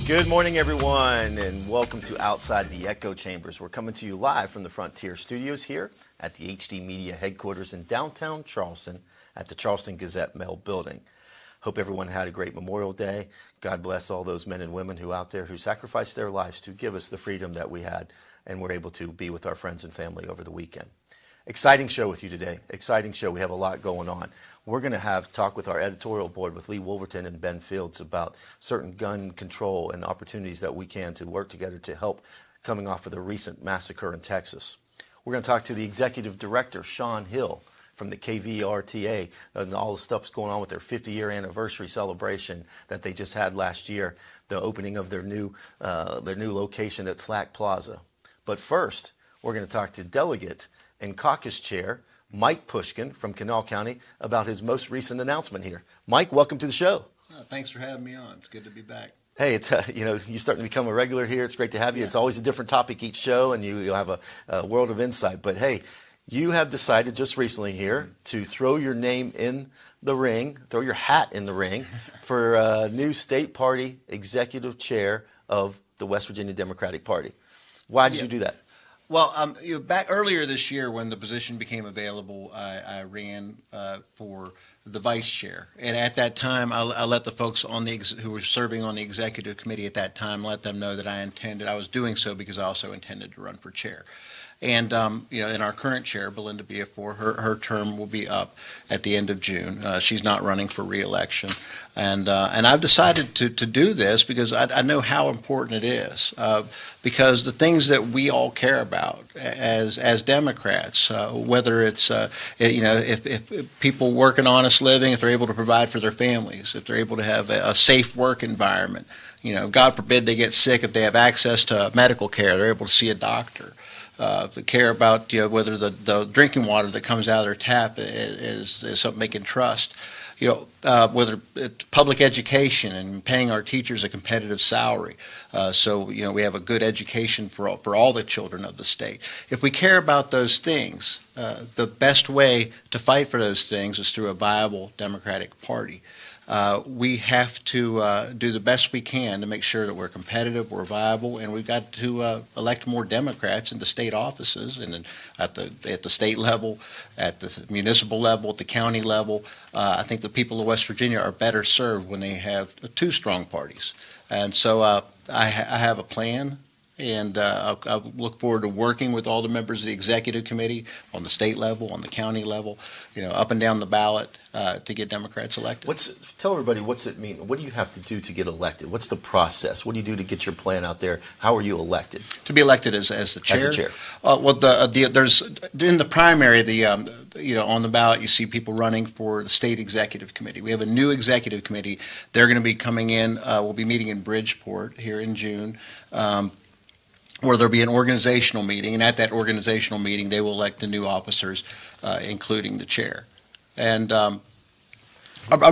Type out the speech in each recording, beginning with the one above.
Good morning, everyone, and welcome to Outside the Echo Chambers. We're coming to you live from the Frontier Studios here at the HD Media headquarters in downtown Charleston at the Charleston Gazette Mail Building. Hope everyone had a great Memorial Day. God bless all those men and women who out there who sacrificed their lives to give us the freedom that we had and were able to be with our friends and family over the weekend. Exciting show with you today. Exciting show. We have a lot going on. We're going to have talk with our editorial board with Lee Wolverton and Ben Fields about certain gun control and opportunities that we can to work together to help coming off of the recent massacre in Texas. We're going to talk to the executive director, Sean Hill, from the KVRTA, and all the stuff's going on with their 50-year anniversary celebration that they just had last year, the opening of their new location at Slack Plaza. But first, we're going to talk to Delegate and Caucus Chair Mike Pushkin from Kanawha County about his most recent announcement here. Mike, welcome to the show. Thanks for having me on. It's good to be back. Hey, it's you're starting to become a regular here. It's great to have you. Yeah. It's always a different topic each show, and you'll have a world of insight. But hey, you have decided just recently here to throw your name in the ring, throw your hat in the ring for new state party executive chair of the West Virginia Democratic Party. Why did you do that? Well, back earlier this year when the position became available, I ran for the vice chair. And at that time, I let the folks who were serving on the executive committee at that time, let them know that I was doing so because I also intended to run for chair. And, and our current chair, Belinda Biafor, her term will be up at the end of June. She's not running for re-election. And I've decided to do this because I know how important it is. Because the things that we all care about as Democrats, whether it's, if people work an honest living, if they're able to provide for their families, if they're able to have a safe work environment, God forbid they get sick, if they have access to medical care, they're able to see a doctor. Care about whether the drinking water that comes out of their tap is something they can trust. Whether it's public education and paying our teachers a competitive salary, so we have a good education for all the children of the state. If we care about those things, the best way to fight for those things is through a viable Democratic Party. We have to do the best we can to make sure that we're competitive, we're viable, and we've got to elect more Democrats into state offices and at the state level, at the municipal level, at the county level. I think the people of West Virginia are better served when they have two strong parties. And so I have a plan. And I look forward to working with all the members of the executive committee on the state level, on the county level, up and down the ballot to get Democrats elected. Tell everybody, what's it mean? What do you have to do to get elected? What's the process? What do you do to get your plan out there? How are you elected? To be elected as the chair? As the chair. There's in the primary, on the ballot, you see people running for the state executive committee. We have a new executive committee. They're going to be coming in. We'll be meeting in Bridgeport here in June. Where there'll be an organizational meeting, and at that organizational meeting, they will elect the new officers, including the chair. And I'm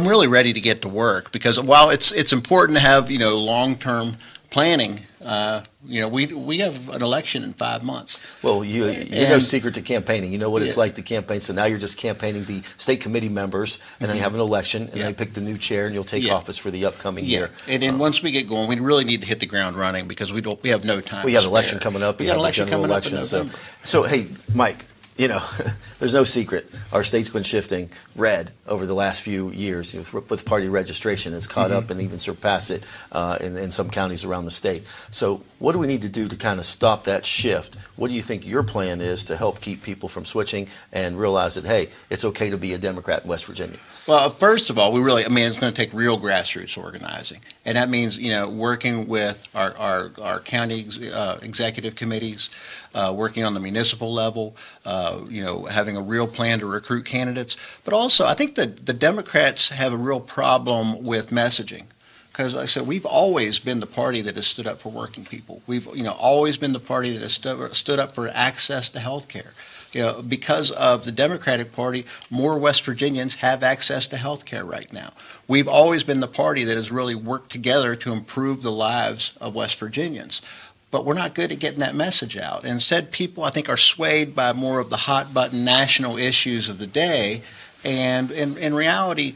really ready to get to work because while it's important to have long-term planning, we have an election in 5 months. Well, you're no secret to campaigning. You know what it's like to campaign. So now you're just campaigning the state committee members, and then you have an election, and then you pick the new chair, and you'll take office for the upcoming year. And then once we get going, we really need to hit the ground running because we have no time. We have an election coming up. We have the general election. So hey, Mike. There's no secret. Our state's been shifting red over the last few years. With party registration, it's caught up and even surpassed it in some counties around the state. So what do we need to do to kind of stop that shift? What do you think your plan is to help keep people from switching and realize that, hey, it's okay to be a Democrat in West Virginia? Well, first of all, it's going to take real grassroots organizing. And that means, working with our county executive committees, working on the municipal level, having a real plan to recruit candidates. But also, I think that the Democrats have a real problem with messaging. Because, like I said, we've always been the party that has stood up for working people. We've, always been the party that has stood up for access to health care. Because of the Democratic Party, more West Virginians have access to health care right now. We've always been the party that has really worked together to improve the lives of West Virginians. But we're not good at getting that message out. And instead, people, I think, are swayed by more of the hot-button national issues of the day. And in reality,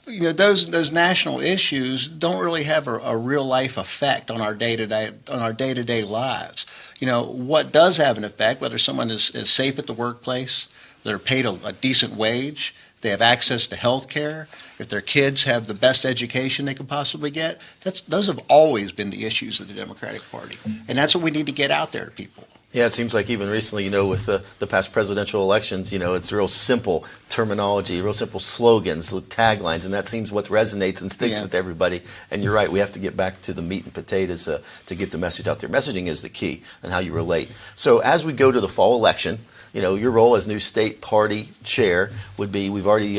those national issues don't really have a real life effect on our day-to-day lives. What does have an effect, whether someone is safe at the workplace, they're paid a decent wage, they have access to health care, if their kids have the best education they could possibly get, those have always been the issues of the Democratic Party. And that's what we need to get out there to people. Yeah, it seems like even recently, with the past presidential elections, it's real simple terminology, real simple slogans, taglines, and that seems what resonates and sticks with everybody. And you're right, we have to get back to the meat and potatoes to get the message out there. Messaging is the key and how you relate. So as we go to the fall election, your role as new state party chair would be, we've already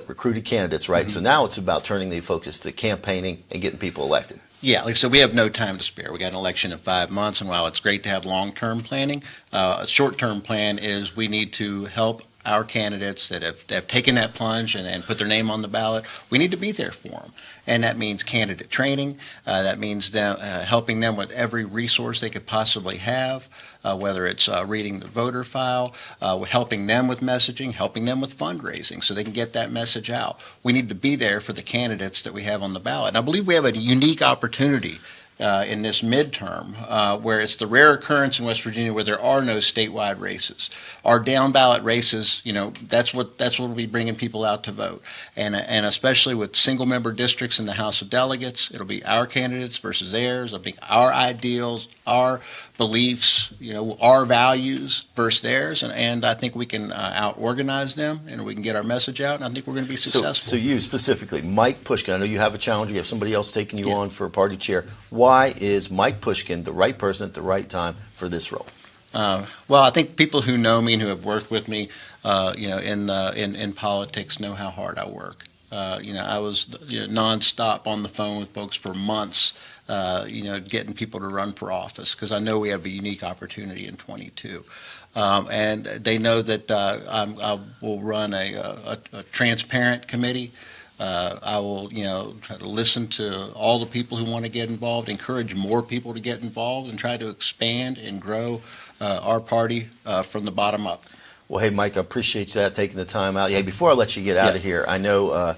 recruited candidates, right? Mm-hmm. So now it's about turning the focus to campaigning and getting people elected. Yeah, like I said, we have no time to spare. We got an election in 5 months, and while it's great to have long-term planning, a short-term plan is we need to help our candidates that have taken that plunge and put their name on the ballot. We need to be there for them. And that means candidate training. That means them, helping them with every resource they could possibly have, whether it's reading the voter file, helping them with messaging, helping them with fundraising so they can get that message out. We need to be there for the candidates that we have on the ballot. And I believe we have a unique opportunity in this midterm, where it's the rare occurrence in West Virginia where there are no statewide races. Our down ballot races, that's what will be bringing people out to vote, and especially with single member districts in the House of Delegates, it'll be our candidates versus theirs. It'll be our ideals, our beliefs, our values versus theirs, and I think we can out-organize them, and we can get our message out, and I think we're going to be successful. So you specifically, Mike Pushkin, I know you have a challenge, you have somebody else taking you on for a party chair. Why is Mike Pushkin the right person at the right time for this role? Well, I think people who know me and who have worked with me, in politics know how hard I work. I was nonstop on the phone with folks for months, getting people to run for office because I know we have a unique opportunity in 22. And they know that I will run a transparent committee. I will, try to listen to all the people who want to get involved, encourage more people to get involved, and try to expand and grow our party from the bottom up. Well, hey, Mike, I appreciate that, taking the time out. Hey, before I let you get out of here, I know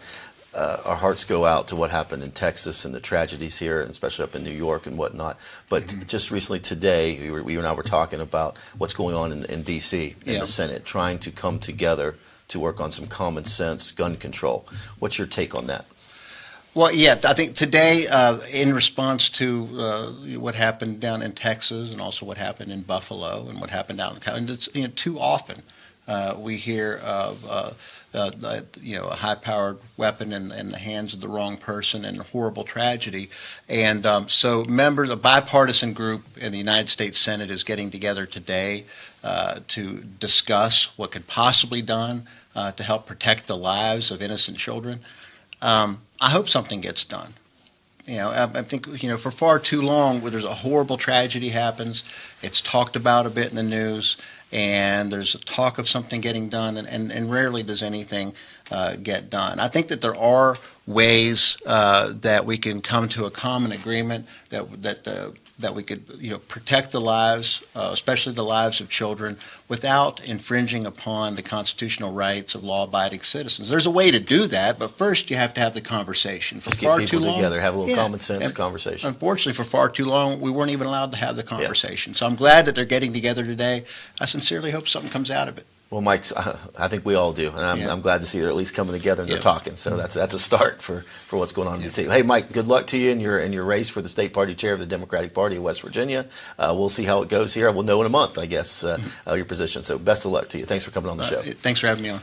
our hearts go out to what happened in Texas and the tragedies here, and especially up in New York and whatnot. But just recently today, you and I were talking about what's going on in D.C., in the Senate, trying to come together to work on some common sense gun control. What's your take on that? Well, I think today, in response to what happened down in Texas and also what happened in Buffalo and what happened out in California, too often we hear of a high-powered weapon in the hands of the wrong person and a horrible tragedy. And so a bipartisan group in the United States Senate is getting together today to discuss what could possibly be done to help protect the lives of innocent children. I hope something gets done. I think, for far too long, where there's a horrible tragedy happens, it's talked about a bit in the news, and there's a talk of something getting done, and rarely does anything get done. I think that there are ways that we can come to a common agreement that we could, protect the lives, especially the lives of children, without infringing upon the constitutional rights of law-abiding citizens. There's a way to do that, but first you have to have the conversation. Just get people together, have a little common sense conversation. Unfortunately, for far too long, we weren't even allowed to have the conversation. So I'm glad that they're getting together today. I sincerely hope something comes out of it. Well, Mike, I think we all do, and I'm glad to see they're at least coming together and they're talking. So that's a start for what's going on in D.C. Hey, Mike, good luck to you in your race for the state party chair of the Democratic Party of West Virginia. We'll see how it goes here. We'll know in a month, I guess, your position. So best of luck to you. Thanks for coming on the show. Thanks for having me on.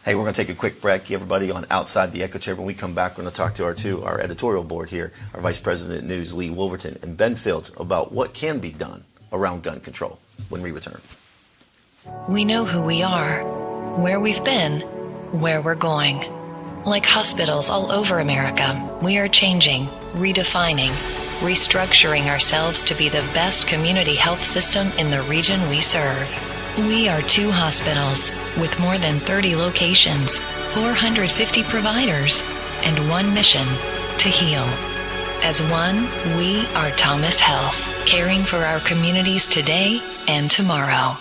Hey, we're going to take a quick break. Everybody on Outside the Echo Chamber. When we come back, we're going to talk to our editorial board here, our Vice President of News, Lee Wolverton, and Ben Fields about what can be done around gun control when we return. We know who we are, where we've been, where we're going. Like hospitals all over America, we are changing, redefining, restructuring ourselves to be the best community health system in the region we serve. We are 2 hospitals with more than 30 locations, 450 providers, and one mission: to heal. As one, we are Thomas Health, caring for our communities today and tomorrow.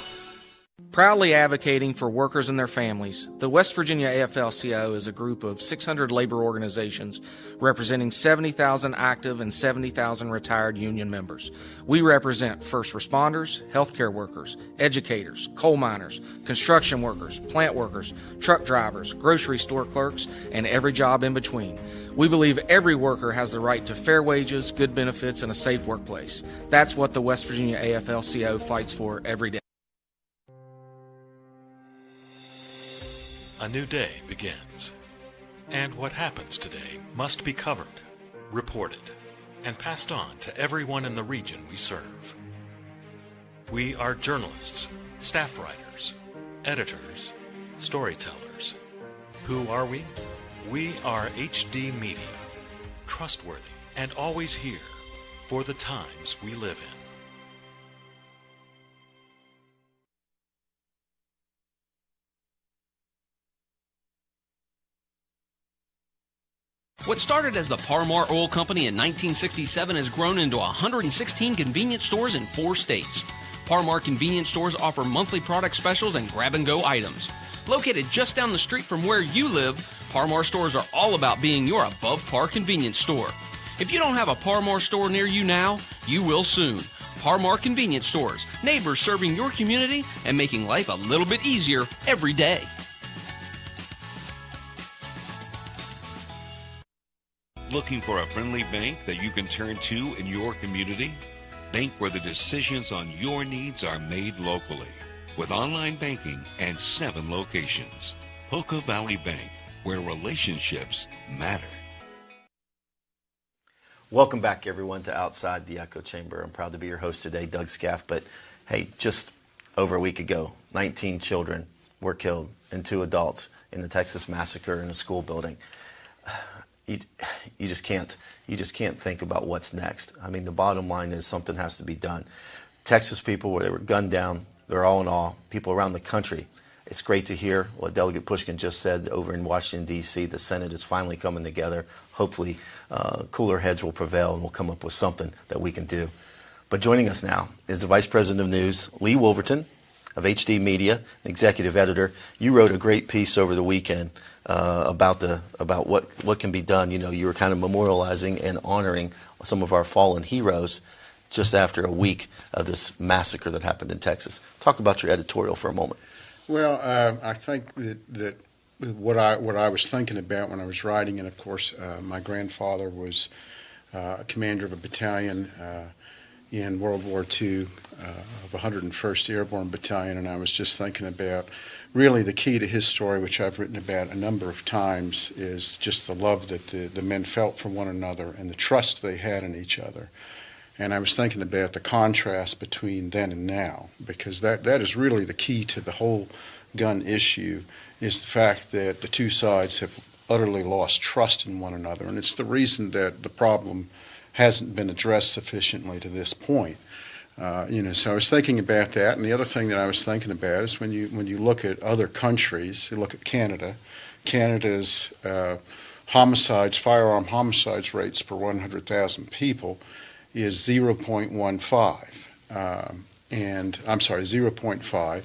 Proudly advocating for workers and their families, the West Virginia AFL-CIO is a group of 600 labor organizations representing 70,000 active and 70,000 retired union members. We represent first responders, healthcare workers, educators, coal miners, construction workers, plant workers, truck drivers, grocery store clerks, and every job in between. We believe every worker has the right to fair wages, good benefits, and a safe workplace. That's what the West Virginia AFL-CIO fights for every day. A new day begins, and what happens today must be covered, reported, and passed on to everyone in the region we serve. We are journalists, staff writers, editors, storytellers. Who are we? We are HD Media, trustworthy and always here for the times we live in. What started as the Parmar Oil Company in 1967 has grown into 116 convenience stores in 4 states. Parmar convenience stores offer monthly product specials and grab-and-go items. Located just down the street from where you live, Parmar stores are all about being your above-par convenience store. If you don't have a Parmar store near you now, you will soon. Parmar Convenience Stores, neighbors serving your community and making life a little bit easier every day. Looking for a friendly bank that you can turn to in your community? Bank where the decisions on your needs are made locally. With online banking and 7 locations. Poca Valley Bank, where relationships matter. Welcome back, everyone, to Outside the Echo Chamber. I'm proud to be your host today, Doug Scaff. But, hey, just over a week ago, 19 children were killed and 2 adults in the Texas massacre in a school building. You just can't think about what's next. I mean, the bottom line is something has to be done. Texas people, where they were gunned down, they're all in awe. People around the country. It's great to hear what Delegate Pushkin just said over in Washington, D.C. The Senate is finally coming together. Hopefully, cooler heads will prevail and we'll come up with something that we can do. But joining us now is the Vice President of News, Lee Wolverton of HD Media, Executive Editor. You wrote a great piece over the weekend about what can be done. You know, you were kind of memorializing and honoring some of our fallen heroes just after a week of this massacre that happened in Texas. Talk about your editorial for a moment. Well, I think that what I was thinking about when I was writing, and of course, my grandfather was commander of a battalion in World War II of 101st Airborne Battalion, and I was just thinking about really the key to his story, which I've written about a number of times, is just the love that the men felt for one another and the trust they had in each other. And I was thinking about the contrast between then and now, because that is really the key to the whole gun issue, is the fact that the 2 sides have utterly lost trust in one another. And it's the reason that the problem hasn't been addressed sufficiently to this point. So I was thinking about that. And the other thing that I was thinking about is when you look at other countries, you look at Canada. Canada's firearm homicides rates per 100,000 people is 0.15, and I'm sorry, 0.5.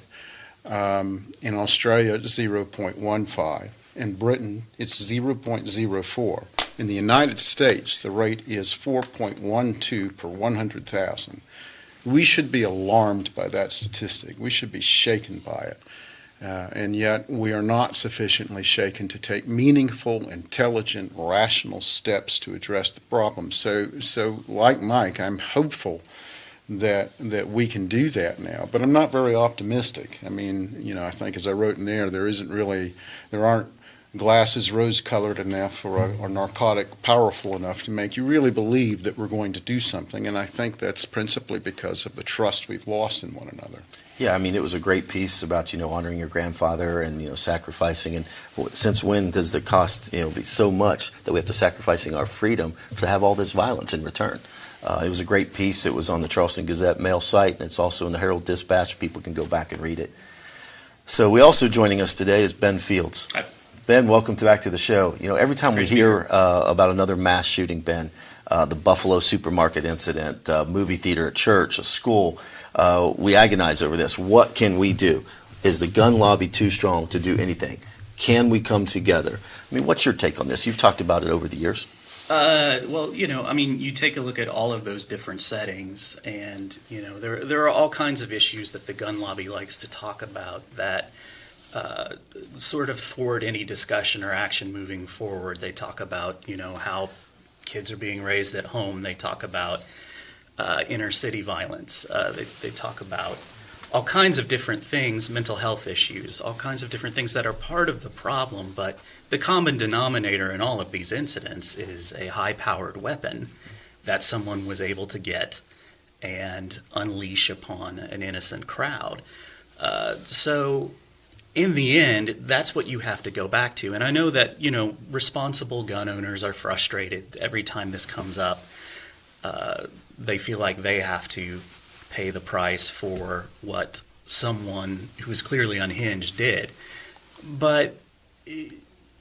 In Australia, it's 0.15. In Britain, it's 0.04. In the United States, the rate is 4.12 per 100,000. We should be alarmed by that statistic. We should be shaken by it. And yet we are not sufficiently shaken to take meaningful, intelligent, rational steps to address the problem. So like Mike, I'm hopeful that we can do that now, but I'm not very optimistic. I mean, I think as I wrote in there aren't glasses rose-colored enough or a narcotic powerful enough to make you really believe that we're going to do something, and I think that's principally because of the trust we've lost in one another. Yeah, I mean, it was a great piece about, honoring your grandfather and, sacrificing. And since when does the cost, be so much that we have to sacrificing our freedom to have all this violence in return? It was a great piece. It was on the Charleston Gazette mail site, and it's also in the Herald Dispatch. People can go back and read it. So also joining us today is Ben Fields. Hi. Ben, welcome back to the show. Every time we hear about another mass shooting, Ben, the Buffalo supermarket incident, movie theater at church, a school, we agonize over this. What can we do? Is the gun lobby too strong to do anything? Can we come together? I mean, what's your take on this? You've talked about it over the years. Well, I mean, you take a look at all of those different settings, and there are all kinds of issues that the gun lobby likes to talk about that sort of thwart any discussion or action moving forward. They talk about how kids are being raised at home. They talk about inner city violence. They talk about all kinds of different things, mental health issues, all kinds of different things that are part of the problem, but the common denominator in all of these incidents is a high-powered weapon that someone was able to get and unleash upon an innocent crowd. So in the end, that's what you have to go back to. And I know that, responsible gun owners are frustrated every time this comes up. They feel like they have to pay the price for what someone who is clearly unhinged did. But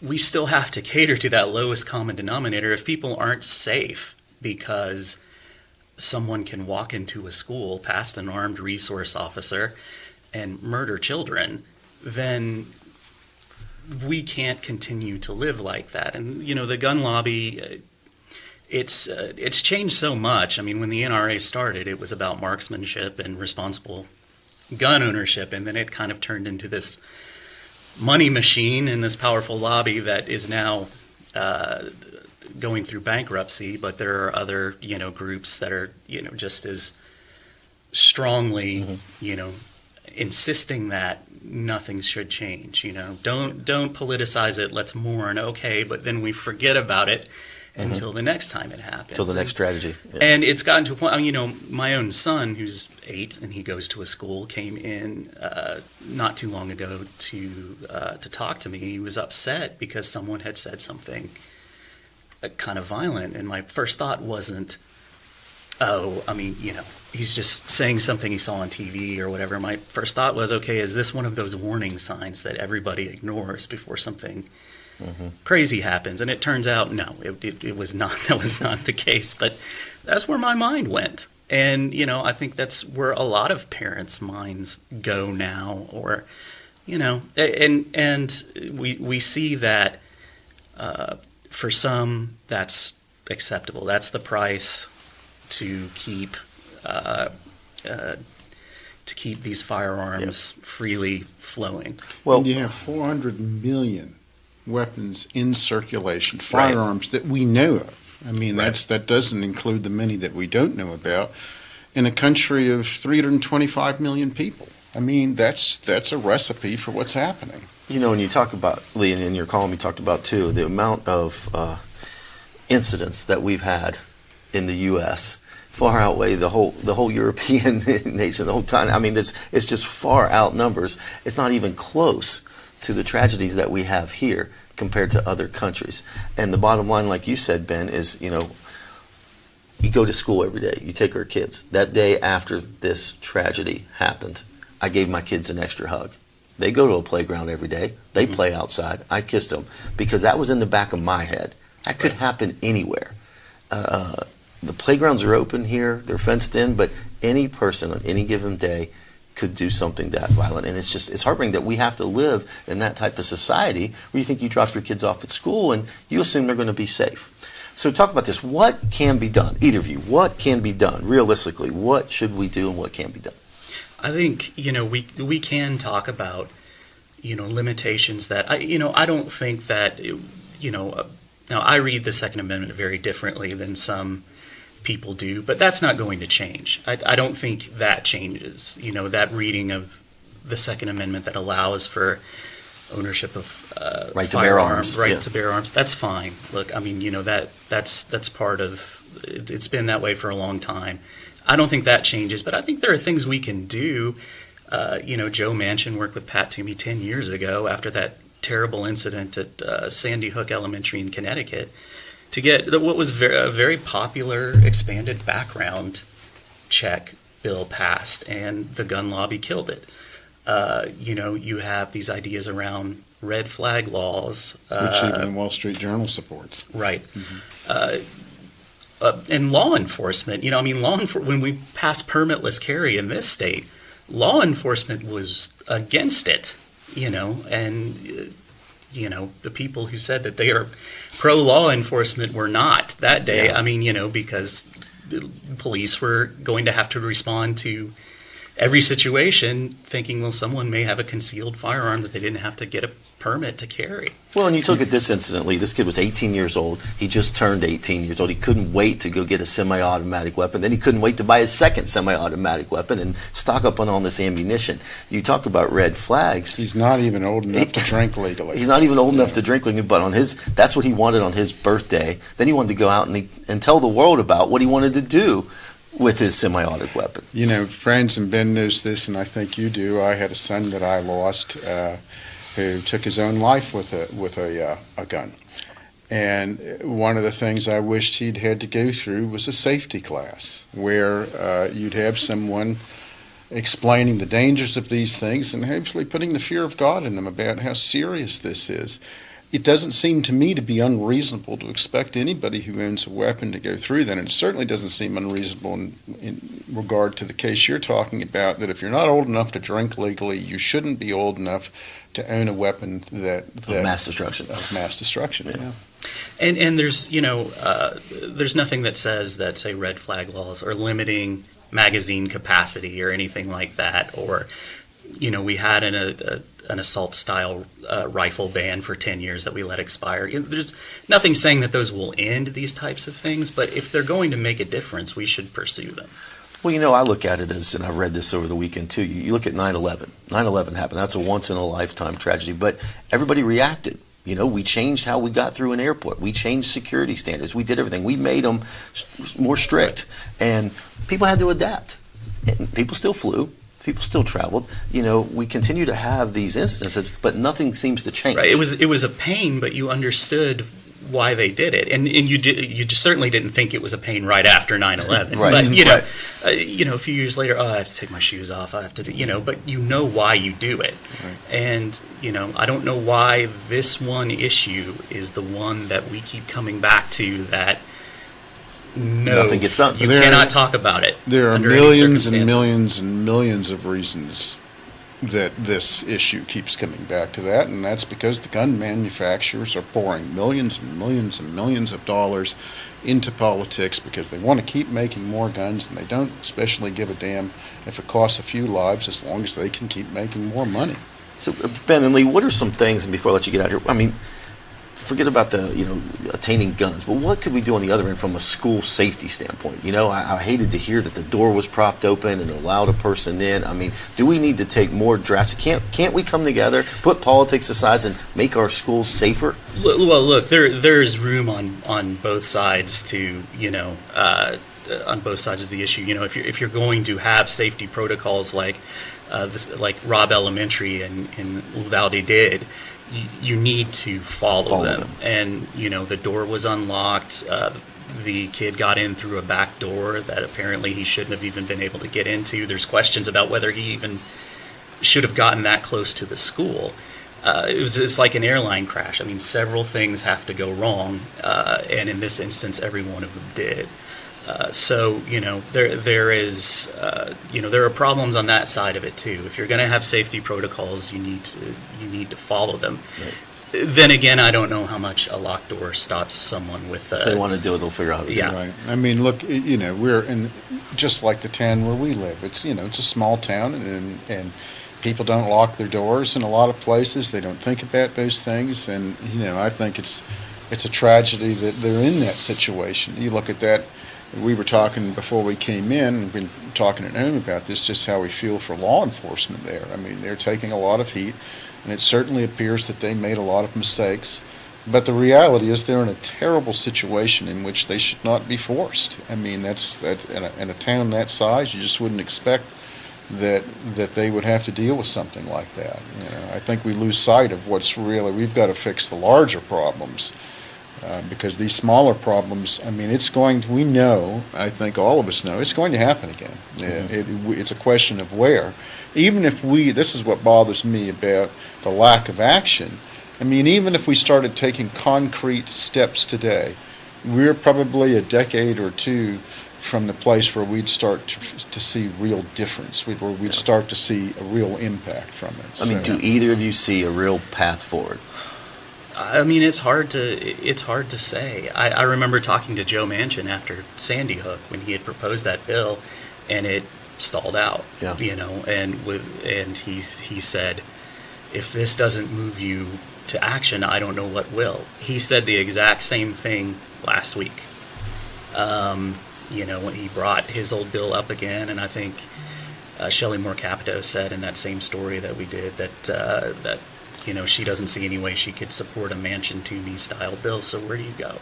we still have to cater to that lowest common denominator. If people aren't safe because someone can walk into a school past an armed resource officer and murder children, then we can't continue to live like that. And, the gun lobby, it's changed so much. I mean, when the NRA started, it was about marksmanship and responsible gun ownership, and then it kind of turned into this money machine and this powerful lobby that is now going through bankruptcy. But there are other, groups that are, just as strongly, insisting that nothing should change. Don't politicize it. Let's mourn, okay, but then we forget about it until the next time it happens. Until the next tragedy. Yeah. And it's gotten to a point, I mean, my own son, who's 8 and he goes to a school, came in not too long ago to talk to me. He was upset because someone had said something kind of violent. And my first thought wasn't, he's just saying something he saw on TV or whatever. My first thought was, okay, is this one of those warning signs that everybody ignores before something crazy happens? And it turns out, no, it was not. That was not the case. But that's where my mind went. And, I think that's where a lot of parents' minds go now. Or, and we see that for some, that's acceptable. That's the price to keep these firearms freely flowing. Well, you have 400 million weapons in circulation, firearms that we know of. I mean, that doesn't include the many that we don't know about, in a country of 325 million people. I mean, that's a recipe for what's happening. When you talk about, Lee, and in your column you talked about too, the amount of incidents that we've had in the U.S. far outweigh the whole European nation, the whole continent. I mean, it's just far outnumbers. It's not even close to the tragedies that we have here compared to other countries. And the bottom line, like you said, Ben, is, you go to school every day. You take our kids. That day after this tragedy happened, I gave my kids an extra hug. They go to a playground every day. They play outside. I kissed them because that was in the back of my head. That could happen anywhere. The playgrounds are open here. They're fenced in, but any person on any given day could do something that violent. And it's heartbreaking that we have to live in that type of society where you think you drop your kids off at school and you assume they're going to be safe. So talk about this. What can be done? Either of you, what can be done realistically? What should we do and what can be done? I think, we can talk about, limitations that, I don't think that, now I read the Second Amendment very differently than some people do, but that's not going to change. I don't think that changes. That reading of the Second Amendment that allows for ownership of right to bear arms, to bear arms. That's fine. Look, I mean, that's part of. It's been that way for a long time. I don't think that changes, but I think there are things we can do. Joe Manchin worked with Pat Toomey 10 years ago after that terrible incident at Sandy Hook Elementary in Connecticut, to get what was a very popular expanded background check bill passed, and the gun lobby killed it. You have these ideas around red flag laws. Which even the Wall Street Journal supports. Right. And law enforcement. When we pass permitless carry in this state, law enforcement was against it, and the people who said that they are pro law enforcement were not that day. Yeah. I mean, because the police were going to have to respond to every situation thinking, well, someone may have a concealed firearm that they didn't have to get a permit to carry. Well, and you look at this incident, Lee. This kid was 18 years old. He just turned 18 years old. He couldn't wait to go get a semi-automatic weapon. Then he couldn't wait to buy his second semi-automatic weapon and stock up on all this ammunition. You talk about red flags. He's not even old enough to drink legally. He's not even old enough to drink legally, but that's what he wanted on his birthday. Then he wanted to go out and tell the world about what he wanted to do with his semi-automatic weapon. Friends, and Ben knows this, and I think you do. I had a son that I lost who took his own life with a gun. And one of the things I wished he'd had to go through was a safety class where you'd have someone explaining the dangers of these things and hopefully putting the fear of God in them about how serious this is. It doesn't seem to me to be unreasonable to expect anybody who owns a weapon to go through that. And it certainly doesn't seem unreasonable in regard to the case you're talking about, that if you're not old enough to drink legally, you shouldn't be old enough to own a weapon of mass destruction. Yeah. And there's, there's nothing that says that, say, red flag laws are limiting magazine capacity or anything like that. Or, we had an assault-style rifle ban for 10 years that we let expire. There's nothing saying that those will end these types of things, but if they're going to make a difference, we should pursue them. Well, I look at it as, and I've read this over the weekend too, you look at 9/11. 9/11 happened. That's a once-in-a-lifetime tragedy, but everybody reacted. We changed how we got through an airport. We changed security standards. We did everything. We made them more strict, and people had to adapt. And people still flew. People still traveled. We continue to have these incidences, but nothing seems to change. Right. It was a pain, but you understood why they did it, and you just certainly didn't think it was a pain right after 9/11. Right. But a few years later, I have to take my shoes off. I have to do, but why you do it, Right. and I don't know why this one issue is the one that we keep coming back to. That nothing gets done. You cannot talk about it. There are under any millions and circumstances. millions and millions of reasons that this issue keeps coming back to that, and that's because the gun manufacturers are pouring millions and millions and millions of dollars into politics because they want to keep making more guns, and they don't especially give a damn if it costs a few lives as long as they can keep making more money. So, Ben and Lee, what are some things, and before I let you get out here, forget about the, attaining guns, but what could we do on the other end from a school safety standpoint? I hated to hear that the door was propped open and allowed a person in. Do we need to take more drastic, can't we come together, put politics aside and make our schools safer? Well, look, there is room on both sides to, on both sides of the issue. If you're going to have safety protocols like Robb Elementary and Uvalde did, you need to follow them. And, the door was unlocked. The kid got in through a back door that apparently he shouldn't have even been able to get into. There's questions about whether he even should have gotten that close to the school. It's like an airline crash. Several things have to go wrong, and in this instance, every one of them did. There is, there are problems on that side of it too. If you're going to have safety protocols, you need to follow them. Right. Then again, I don't know how much a locked door stops someone with. If they want to do it, they'll figure out how to do it. Right. Look, we're in just like the town where we live. It's it's a small town, and people don't lock their doors in a lot of places. They don't think about those things, and I think it's a tragedy that they're in that situation. You look at that. We were talking before we came in, we've been talking at home about this, just how we feel for law enforcement there. They're taking a lot of heat, and it certainly appears that they made a lot of mistakes. But the reality is they're in a terrible situation in which they should not be forced. That's in a town that size, you just wouldn't expect that they would have to deal with something like that. I think we lose sight of we've got to fix the larger problems. Because these smaller problems, we know, I think all of us know, it's going to happen again. Mm-hmm. It's a question of where. Even if this is what bothers me about the lack of action. Even if we started taking concrete steps today, we're probably a decade or two from the place where we'd start to see real difference, where we'd start to see a real impact from it. I mean, do either of you see a real path forward? I mean, it's hard to say. I remember talking to Joe Manchin after Sandy Hook when he had proposed that bill, and it stalled out. Yeah. And he said, if this doesn't move you to action, I don't know what will. He said the exact same thing last week. When he brought his old bill up again, and I think Shelley Moore Capito said in that same story that we did that she doesn't see any way she could support a Manchin-Toomey style bill. So where do you go?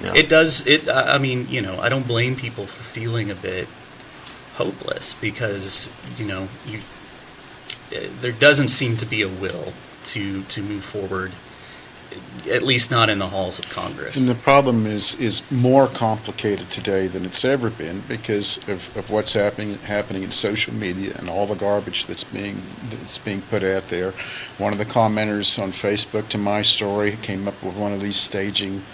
Yeah. I don't blame people for feeling a bit hopeless because there doesn't seem to be a will to move forward, at least not in the halls of Congress. And the problem is more complicated today than it's ever been because of what's happening in social media and all the garbage that's being put out there. One of the commenters on Facebook to my story came up with one of these staging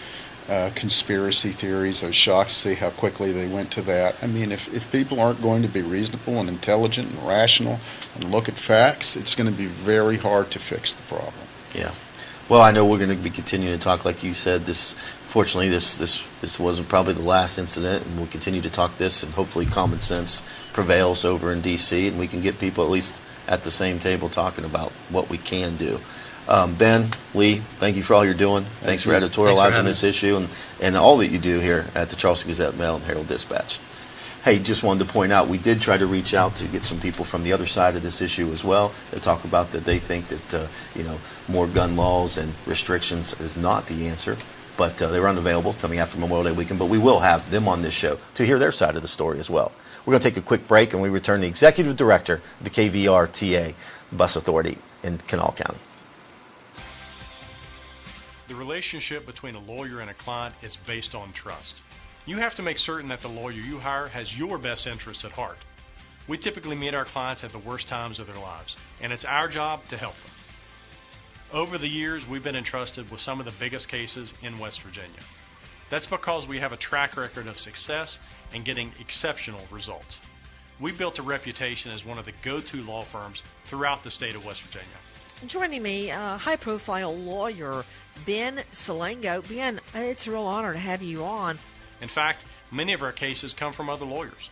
conspiracy theories. I was shocked to see how quickly they went to that. I mean, if people aren't going to be reasonable and intelligent and rational and look at facts, it's going to be very hard to fix the problem. Yeah. Well, I know we're going to be continuing to talk, like you said. Fortunately, this wasn't probably the last incident, and we'll continue to talk this, and hopefully common sense prevails over in D.C., and we can get people at least at the same table talking about what we can do. Ben, Lee, thank you for all you're doing. Thanks for editorializing this issue and all that you do here at the Charleston Gazette-Mail and Herald-Dispatch. Hey, just wanted to point out, we did try to reach out to get some people from the other side of this issue as well. They talk about that they think that, more gun laws and restrictions is not the answer. But they were unavailable coming after Memorial Day weekend. But we will have them on this show to hear their side of the story as well. We're going to take a quick break, and we return the Executive Director of the KVRTA Bus Authority in Kanawha County. The relationship between a lawyer and a client is based on trust. You have to make certain that the lawyer you hire has your best interest at heart. We typically meet our clients at the worst times of their lives, and it's our job to help them. Over the years, we've been entrusted with some of the biggest cases in West Virginia. That's because we have a track record of success and getting exceptional results. We built a reputation as one of the go-to law firms throughout the state of West Virginia. Joining me, high-profile lawyer Ben Salango. Ben, it's a real honor to have you on. In fact, many of our cases come from other lawyers.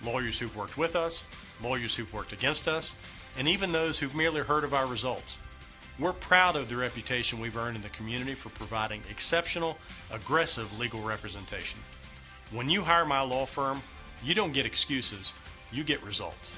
Lawyers who've worked with us, lawyers who've worked against us, and even those who've merely heard of our results. We're proud of the reputation we've earned in the community for providing exceptional, aggressive legal representation. When you hire my law firm, you don't get excuses, you get results.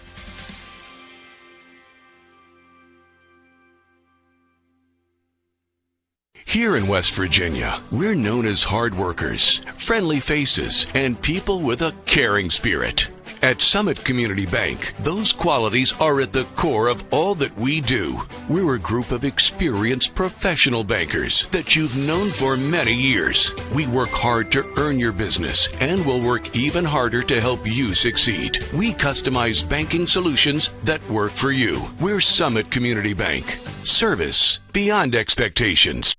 Here in West Virginia, we're known as hard workers, friendly faces, and people with a caring spirit. At Summit Community Bank, those qualities are at the core of all that we do. We're a group of experienced professional bankers that you've known for many years. We work hard to earn your business and will work even harder to help you succeed. We customize banking solutions that work for you. We're Summit Community Bank. Service beyond expectations.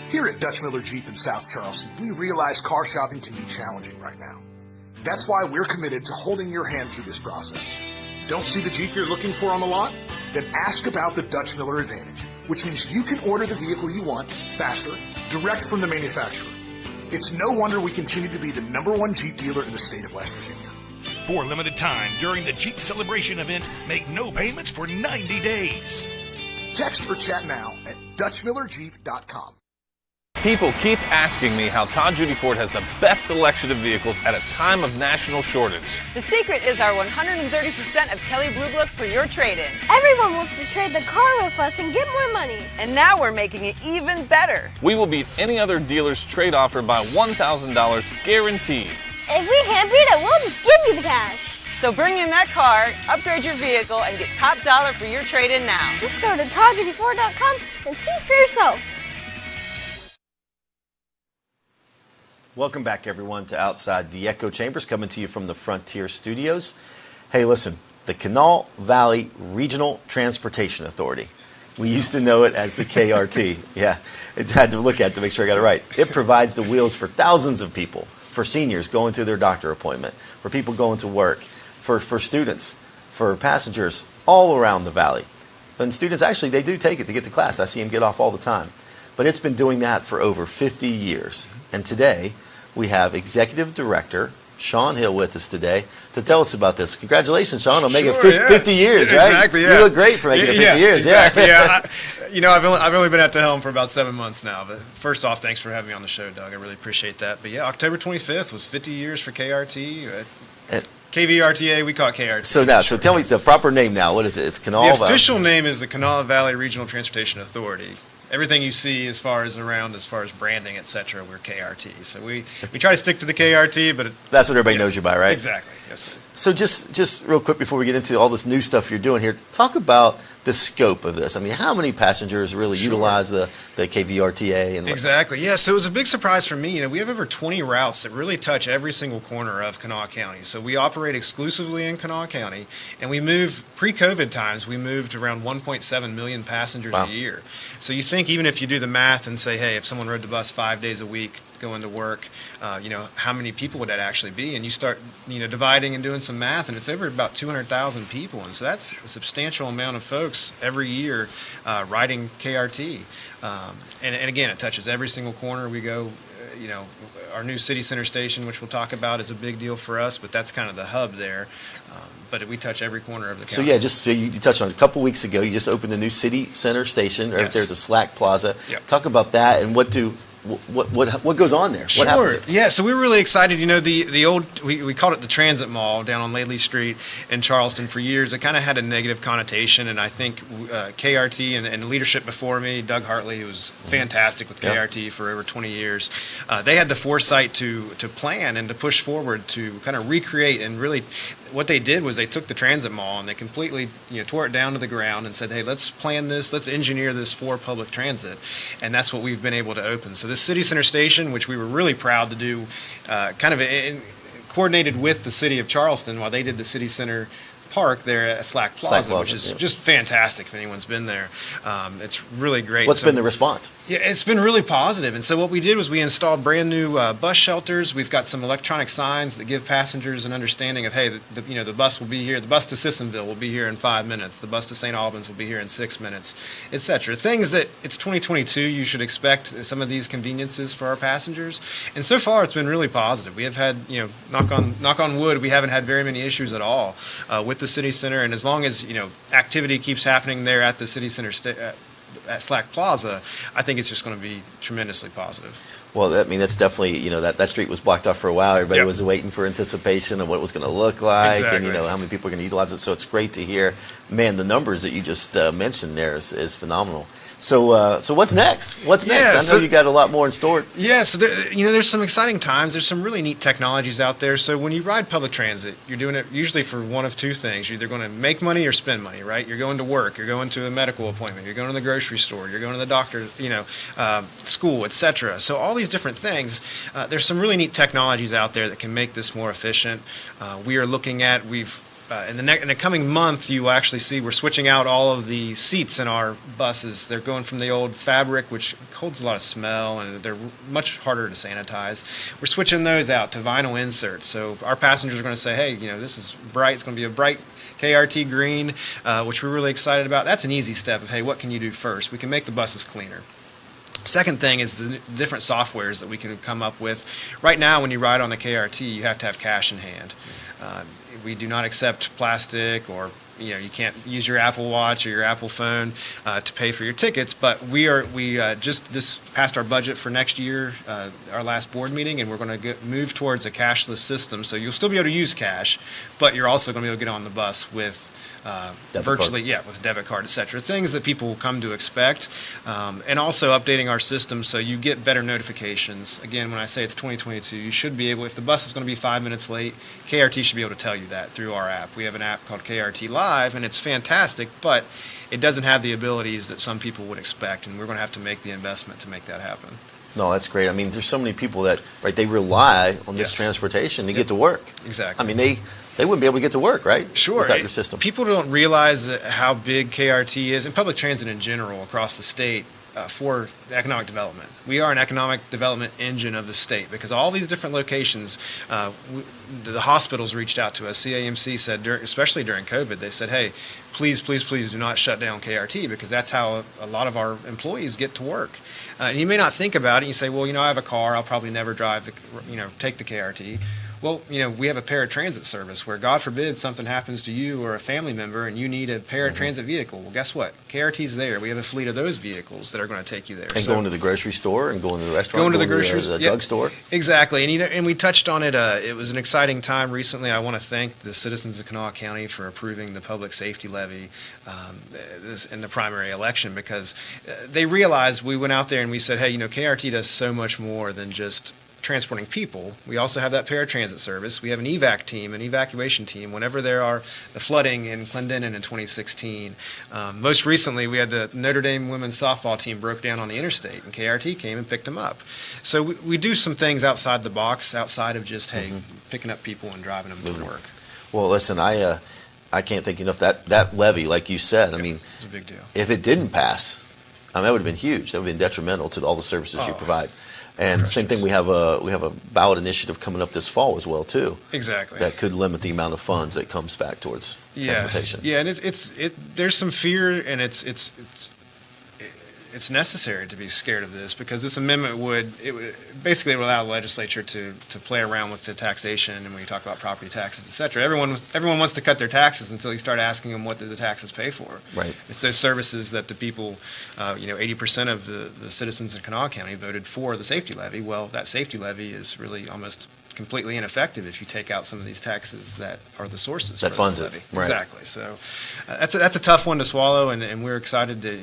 Here at Dutch Miller Jeep in South Charleston, we realize car shopping can be challenging right now. That's why we're committed to holding your hand through this process. Don't see the Jeep you're looking for on the lot? Then ask about the Dutch Miller Advantage, which means you can order the vehicle you want faster, direct from the manufacturer. It's no wonder we continue to be the #1 Jeep dealer in the state of West Virginia. For a limited time during the Jeep Celebration event, make no payments for 90 days. Text or chat now at DutchMillerJeep.com. People keep asking me how Todd Judy Ford has the best selection of vehicles at a time of national shortage. The secret is our 130% of Kelley Blue Book for your trade-in. Everyone wants to trade the car with us and get more money. And now we're making it even better. We will beat any other dealer's trade offer by $1,000 guaranteed. If we can't beat it, we'll just give you the cash. So bring in that car, upgrade your vehicle, and get top dollar for your trade-in now. Just go to ToddJudyFord.com and see for yourself. Welcome back, everyone, to Outside the Echo Chambers, coming to you from the Frontier Studios. Hey, listen, the Kanawha Valley Regional Transportation Authority. We used to know it as the KRT. Yeah, I had to look at it to make sure I got it right. It provides the wheels for thousands of people, for seniors going to their doctor appointment, for people going to work, for students, for passengers all around the valley. And students, actually, they do take it to get to class. I see them get off all the time. But it's been doing that for over 50 years. And today, we have Executive Director Sean Hill with us today to tell us about this. Congratulations, Sean, on making 50 years, right? Exactly, yeah. You look great for making it 50 years. Exactly, yeah. I've only been at the helm for about 7 months now. But first off, thanks for having me on the show, Doug. I really appreciate that. But yeah, October 25th was 50 years for KRT. KVRTA, we call it KRT. So tell me the proper name now. What is it? It's Kanawha. The official name is the Kanawha Valley Regional Transportation Authority. Everything you see as far as branding, et cetera, we're KRT. So we try to stick to the KRT, but that's what everybody knows you by, right? Exactly. Yes. So just real quick before we get into all this new stuff you're doing here, talk about the scope of this. I mean, how many passengers really utilize the KVRTA? And exactly. Yeah. So it was a big surprise for me. We have over 20 routes that really touch every single corner of Kanawha County. So we operate exclusively in Kanawha County, and we move pre-COVID times. We moved around 1.7 million passengers a year. So you think even if you do the math and say, hey, if someone rode the bus 5 days a week going to work, how many people would that actually be? And you start, dividing and doing some math, and it's over about 200,000 people. And so that's a substantial amount of folks every year riding KRT. And again, it touches every single corner we go. Our new city center station, which we'll talk about, is a big deal for us, but that's kind of the hub there. But we touch every corner of the county. So you touched on it a couple weeks ago. You just opened the new city center station right there at the Slack Plaza. Yep. Talk about that and what goes on there. What happens there? Yeah, so we were really excited. The old we called it the Transit Mall down on Laidley Street in Charleston for years. It kind of had a negative connotation, and I think KRT and leadership before me, Doug Hartley, who was fantastic with KRT for over 20 years, they had the foresight to plan and to push forward to kind of recreate and really. What they did was they took the Transit Mall and they completely tore it down to the ground and said, hey, let's plan this, let's engineer this for public transit. And that's what we've been able to open. So this City Center Station, which we were really proud to do, coordinated with the city of Charleston while they did the City Center Park there at Slack Plaza, which is just fantastic if anyone's been there. It's really great. What's been the response? Yeah, it's been really positive. And so what we did was we installed brand new bus shelters. We've got some electronic signs that give passengers an understanding of, hey, the bus will be here. The bus to Sissonville will be here in 5 minutes. The bus to St. Albans will be here in 6 minutes, etc. Things that it's 2022. You should expect some of these conveniences for our passengers. And so far, it's been really positive. We have had, knock on wood, we haven't had very many issues at all with the city center, and as long as activity keeps happening there at the city center at Slack Plaza, I think it's just going to be tremendously positive. Well, that's definitely, that street was blocked off for a while. Everybody was waiting for anticipation of what it was going to look like and, how many people are going to utilize it. So it's great to hear. Man, the numbers that you just mentioned there is phenomenal. So what's next? What's next? I know you got a lot more in store. Yeah, so there's some exciting times. There's some really neat technologies out there. So when you ride public transit, you're doing it usually for one of two things. You're either going to make money or spend money, right? You're going to work. You're going to a medical appointment. You're going to the grocery store. You're going to the doctor, school, etc. So all these different things. There's some really neat technologies out there that can make this more efficient. We are looking at in the coming month, you will actually see we're switching out all of the seats in our buses. They're going from the old fabric, which holds a lot of smell, and they're much harder to sanitize. We're switching those out to vinyl inserts. So our passengers are going to say, hey, this is bright. It's going to be a bright KRT green, which we're really excited about. That's an easy step of, hey, what can you do first? We can make the buses cleaner. Second thing is the different softwares that we can come up with. Right now, when you ride on the KRT, you have to have cash in hand. We do not accept plastic, or you can't use your Apple Watch or your Apple phone to pay for your tickets. But we just this passed our budget for next year, our last board meeting, and we're going to move towards a cashless system. So you'll still be able to use cash, but you're also going to be able to get on the bus with virtually, with a debit card, etc. Things that people will come to expect, and also updating our system so you get better notifications. Again, when I say it's 2022, you should be able, if the bus is going to be 5 minutes late, KRT should be able to tell you that through our app. We have an app called KRT Live, and it's fantastic, but it doesn't have the abilities that some people would expect, and we're going to have to make the investment to make that happen. No, that's great. I mean, there's so many people that, right, they rely on this Yes. transportation to get to work. Exactly. I mean, they wouldn't be able to get to work, right? Sure. Without your system. People don't realize how big KRT is, and public transit in general across the state, for economic development. We are an economic development engine of the state because all these different locations, the hospitals reached out to us. CAMC said, especially during COVID, they said, hey, please, please, please do not shut down KRT because that's how a lot of our employees get to work. And you may not think about it. You say, well, I have a car. I'll probably never drive, take the KRT. Well, we have a paratransit service where, God forbid, something happens to you or a family member and you need a paratransit vehicle. Well, guess what? KRT's there. We have a fleet of those vehicles that are going to take you there. And going to the grocery store and going to the restaurant, going to the grocery the drugstore. Exactly. And we touched on it. It was an exciting time recently. I want to thank the citizens of Kanawha County for approving the public safety levy in the primary election because they realized we went out there and we said, hey, KRT does so much more than just transporting people. We also have that paratransit service. We have an evac team, an evacuation team, whenever there are the flooding in Clendenin in 2016. Most recently, we had the Notre Dame women's softball team broke down on the interstate, and KRT came and picked them up. So we do some things outside the box, outside of just, picking up people and driving them to work. Well, listen, I can't thank you enough. That levy, like you said, I mean, it's a big deal. If it didn't pass, that would have been huge. That would have been detrimental to all the services you provide. And same thing, we have a ballot initiative coming up this fall as well too. Exactly. That could limit the amount of funds that comes back towards transportation. Yeah, and there's some fear, and it's necessary to be scared of this because this amendment would basically allow the legislature to play around with the taxation, and when you talk about property taxes, et cetera. Everyone wants to cut their taxes until you start asking them what do the taxes pay for. Right. It's those services that the people, 80% of the citizens in Kanawha County voted for the safety levy. Well, that safety levy is really almost completely ineffective if you take out some of these taxes that are the sources that for funds the levy. it. Right. Exactly. So that's a tough one to swallow, and we're excited to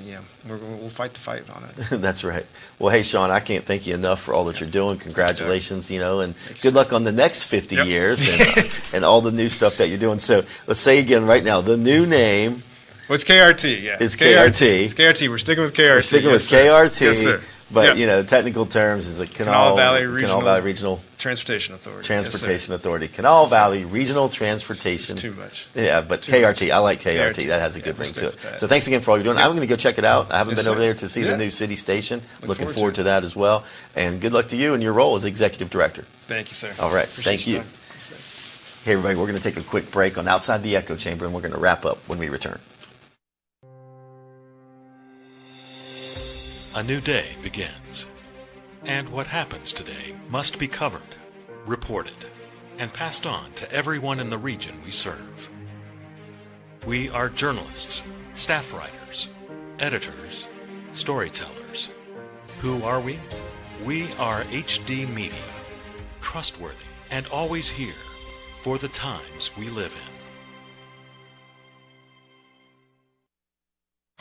we'll fight the fight on it. That's right. Well, hey, Sean, I can't thank you enough for all that you're doing. Congratulations, and good luck on the next 50 years and all the new stuff that you're doing. So let's say again right now, the new name. Well, it's KRT, yeah. It's KRT. It's KRT. We're sticking with KRT. We're sticking with sir. KRT. Yes, sir. But, the technical terms is the Kanawha Valley Regional Transportation Authority. Transportation Authority. Kanawha Valley Regional Transportation. It's too much. Yeah, but KRT. I like KRT. That has a good ring to it. So thanks again for all you're doing. I'm going to go check it out. I haven't been over there to see the new city station. Looking forward to that as well. And good luck to you in your role as Executive Director. Thank you, sir. All right. Thank you. Hey, everybody, we're going to take a quick break on Outside the Echo Chamber, and we're going to wrap up when we return. A new day begins. And what happens today must be covered, reported, and passed on to everyone in the region we serve. We are journalists, staff writers, editors, storytellers. Who are we? We are HD Media, trustworthy and always here for the times we live in.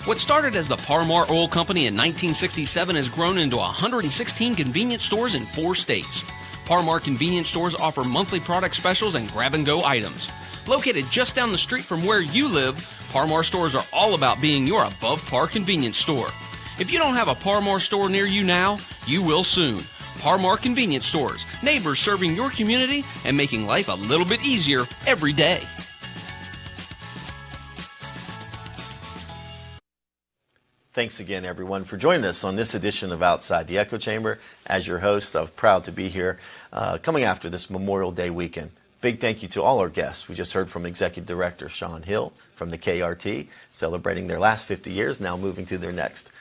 What started as the Parmar Oil Company in 1967 has grown into 116 convenience stores in 4 states. Parmar convenience stores offer monthly product specials and grab-and-go items. Located just down the street from where you live, Parmar stores are all about being your above-par convenience store. If you don't have a Parmar store near you now, you will soon. Parmar Convenience Stores, neighbors serving your community and making life a little bit easier every day. Thanks again, everyone, for joining us on this edition of Outside the Echo Chamber. As your host, I'm proud to be here coming after this Memorial Day weekend. Big thank you to all our guests. We just heard from Executive Director Sean Hill from the KRT, celebrating their last 50 years, now moving to their next.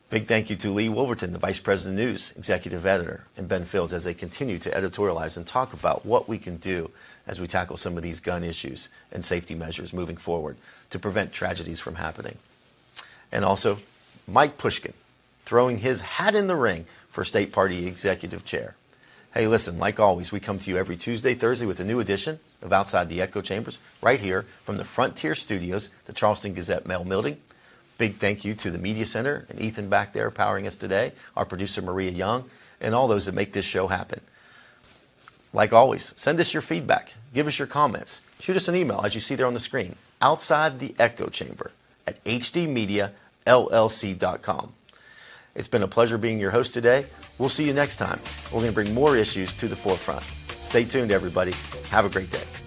Big thank you to Lee Wolverton, the Vice President of News, Executive Editor, and Ben Fields as they continue to editorialize and talk about what we can do as we tackle some of these gun issues and safety measures moving forward to prevent tragedies from happening. And also, Mike Pushkin, throwing his hat in the ring for State Party Executive Chair. Hey, listen, like always, we come to you every Tuesday, Thursday with a new edition of Outside the Echo Chambers, right here from the Frontier Studios, the Charleston Gazette Mail Building. Big thank you to the Media Center and Ethan back there powering us today, our producer Maria Young, and all those that make this show happen. Like always, send us your feedback, give us your comments, shoot us an email as you see there on the screen, Outside the Echo Chamber at hdmediallc.com. It's been a pleasure being your host today. We'll see you next time. We're going to bring more issues to the forefront. Stay tuned, everybody. Have a great day.